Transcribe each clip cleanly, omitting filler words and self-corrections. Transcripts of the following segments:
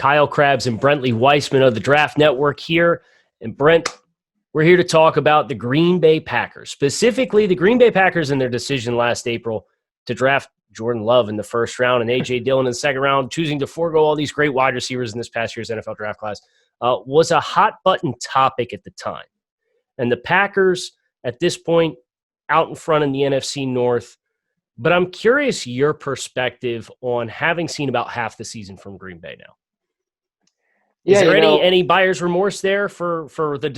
Kyle Crabbs and Brentley Weissman of the Draft Network here. And Brent, we're here to talk about the Green Bay Packers, specifically the Green Bay Packers and their decision last April to draft Jordan Love in the first round and A.J. Dillon in the second round, choosing to forego all these great wide receivers in this past year's NFL draft class, was a hot-button topic at the time. And the Packers, at this point, out in front in the NFC North. But I'm curious your perspective on having seen about half the season from Green Bay now. Is there any buyer's remorse there for the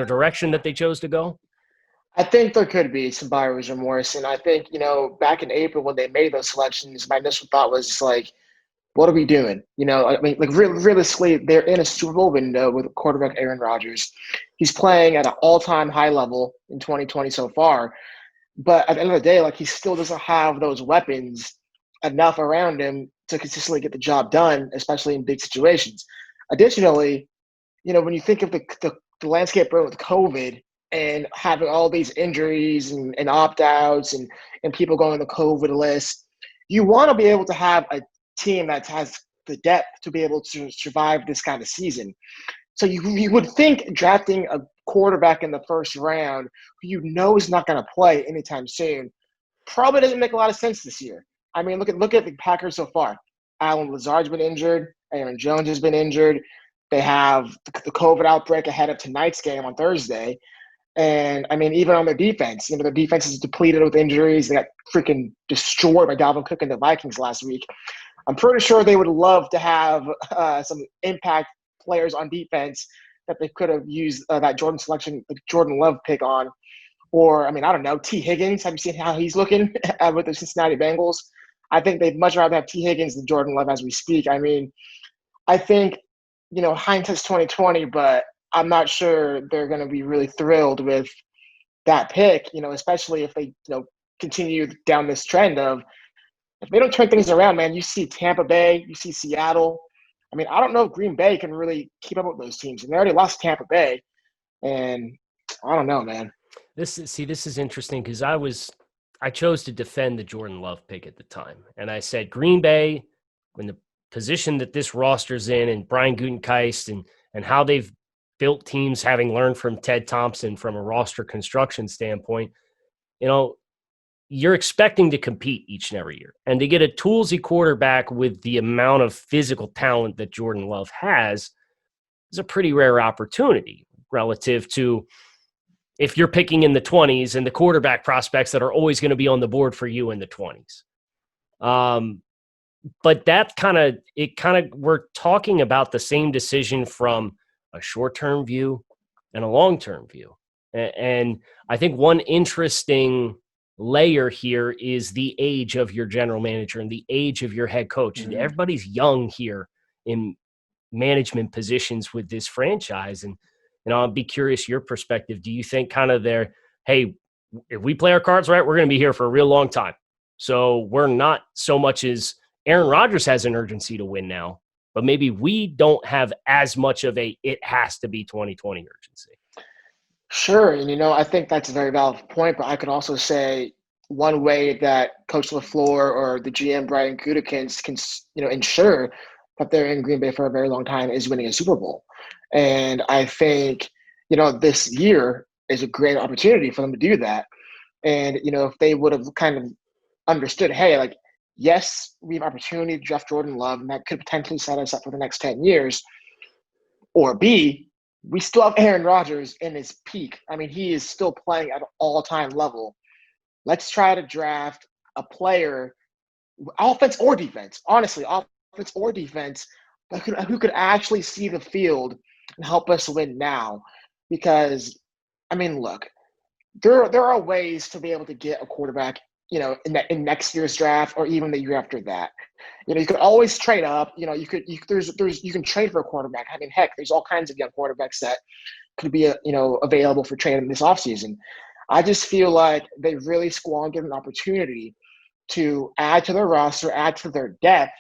direction that they chose to go? I think there could be some buyer's remorse. And I think, back in April when they made those selections, my initial thought was like, what are we doing? Realistically, they're in a Super Bowl window with quarterback Aaron Rodgers. He's playing at an all-time high level in 2020 so far. But at the end of the day, he still doesn't have those weapons enough around him to consistently get the job done, especially in big situations. Additionally, when you think of the landscape with COVID and having all these injuries and opt-outs and people going on the COVID list, you want to be able to have a team that has the depth to be able to survive this kind of season. So you would think drafting a quarterback in the first round who is not going to play anytime soon probably doesn't make a lot of sense this year. I mean, look at the Packers so far. Allen Lazard's been injured. Aaron Jones has been injured. They have the COVID outbreak ahead of tonight's game on Thursday. And, I mean, even on their defense, the defense is depleted with injuries. They got freaking destroyed by Dalvin Cook and the Vikings last week. I'm pretty sure they would love to have some impact players on defense that they could have used that Jordan Love pick on. Or, I don't know, T. Higgins. Have you seen how he's looking with the Cincinnati Bengals? I think they'd much rather have T. Higgins than Jordan Love as we speak. I mean, I think, hindsight's 2020, but I'm not sure they're going to be really thrilled with that pick, especially if they, continue down this trend of if they don't turn things around, man. You see Tampa Bay, you see Seattle. I don't know if Green Bay can really keep up with those teams. And they already lost Tampa Bay. And I don't know, man. This is interesting because I chose to defend the Jordan Love pick at the time. And I said Green Bay, in the position that this roster's in, and Brian Gutekunst and how they've built teams, having learned from Ted Thompson from a roster construction standpoint, you're expecting to compete each and every year. And to get a toolsy quarterback with the amount of physical talent that Jordan Love has is a pretty rare opportunity relative to if you're picking in the 20s and the quarterback prospects that are always going to be on the board for you in the 20s. But we're talking about the same decision from a short-term view and a long-term view. And I think one interesting layer here is the age of your general manager and the age of your head coach. Mm-hmm. And everybody's young here in management positions with this franchise. And I'll be curious your perspective. Do you think hey, if we play our cards right, we're going to be here for a real long time. So we're not so much as Aaron Rodgers has an urgency to win now, but maybe we don't have as much of it has to be 2020 urgency. Sure. And, I think that's a very valid point, but I could also say one way that Coach LaFleur or the GM Brian Gutekunst can, ensure that they're in Green Bay for a very long time is winning a Super Bowl. And I think, this year is a great opportunity for them to do that. And, if they would have kind of understood, hey, yes, we have opportunity to draft Jordan Love, and that could potentially set us up for the next 10 years. Or B, we still have Aaron Rodgers in his peak. He is still playing at an all-time level. Let's try to draft a player, offense or defense, honestly, offense or defense, who could actually see the field and help us win now. Because, look, there are ways to be able to get a quarterback, in next year's draft or even the year after that. You could always trade up. You can trade for a quarterback. Heck, there's all kinds of young quarterbacks that could be available for trading this offseason. I just feel like they really squandered an opportunity to add to their roster, add to their depth,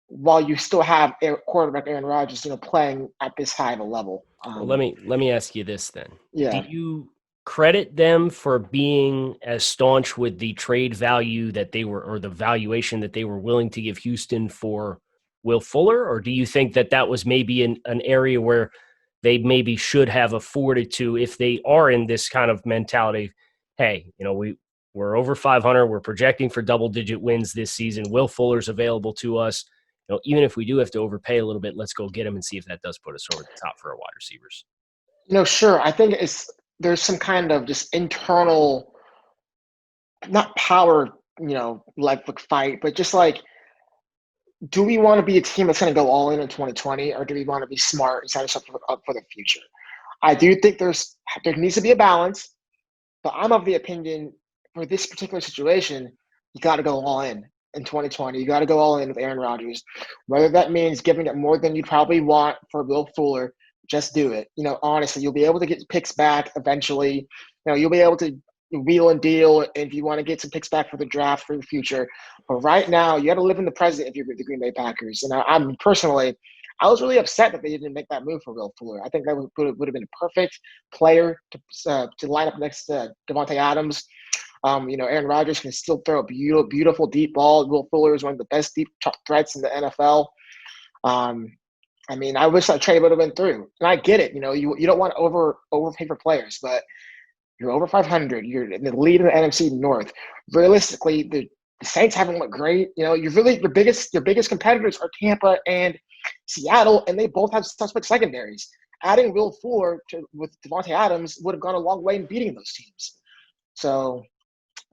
while you still have quarterback Aaron Rodgers, playing at this high of a level. Well, let me ask you this then. Yeah. Do you credit them for being as staunch with the trade value that they were, or the valuation that they were willing to give Houston for Will Fuller, or do you think that that was maybe an area where they maybe should have afforded to, if they are in this kind of mentality, hey, we're over 500, we're projecting for double-digit wins this season. Will Fuller's available to us. Even if we do have to overpay a little bit, let's go get him and see if that does put us over the top for our wide receivers. Sure. I think there's some kind of just internal, not power, like fight, but just like, do we want to be a team that's going to go all in 2020, or do we want to be smart and set us up for the future? I do think there needs to be a balance, but I'm of the opinion for this particular situation, you got to go all in 2020. You got to go all in with Aaron Rodgers. Whether that means giving up more than you probably want for Will Fuller, just do it. Honestly, you'll be able to get picks back eventually. You'll be able to wheel and deal if you want to get some picks back for the draft for the future. But right now, you got to live in the present if you're the Green Bay Packers. And I'm personally, I was really upset that they didn't make that move for Will Fuller. I think that would have been a perfect player to line up next to Devontae Adams. Aaron Rodgers can still throw a beautiful deep ball. Will Fuller is one of the best deep threats in the NFL. I wish that trade would have been through. And I get it. You don't want to overpay for players, but you're over 500. You're in the lead in the NFC North. Realistically, the Saints haven't looked great. Your biggest competitors are Tampa and Seattle, and they both have suspect secondaries. Adding Will Fuller with Devontae Adams would have gone a long way in beating those teams. So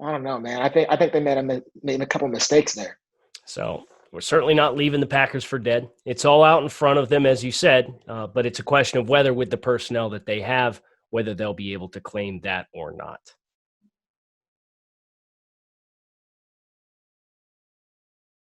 I don't know, man. I think they made a couple mistakes there. So we're certainly not leaving the Packers for dead. It's all out in front of them, as you said, but it's a question of whether, with the personnel that they have, whether they'll be able to claim that or not.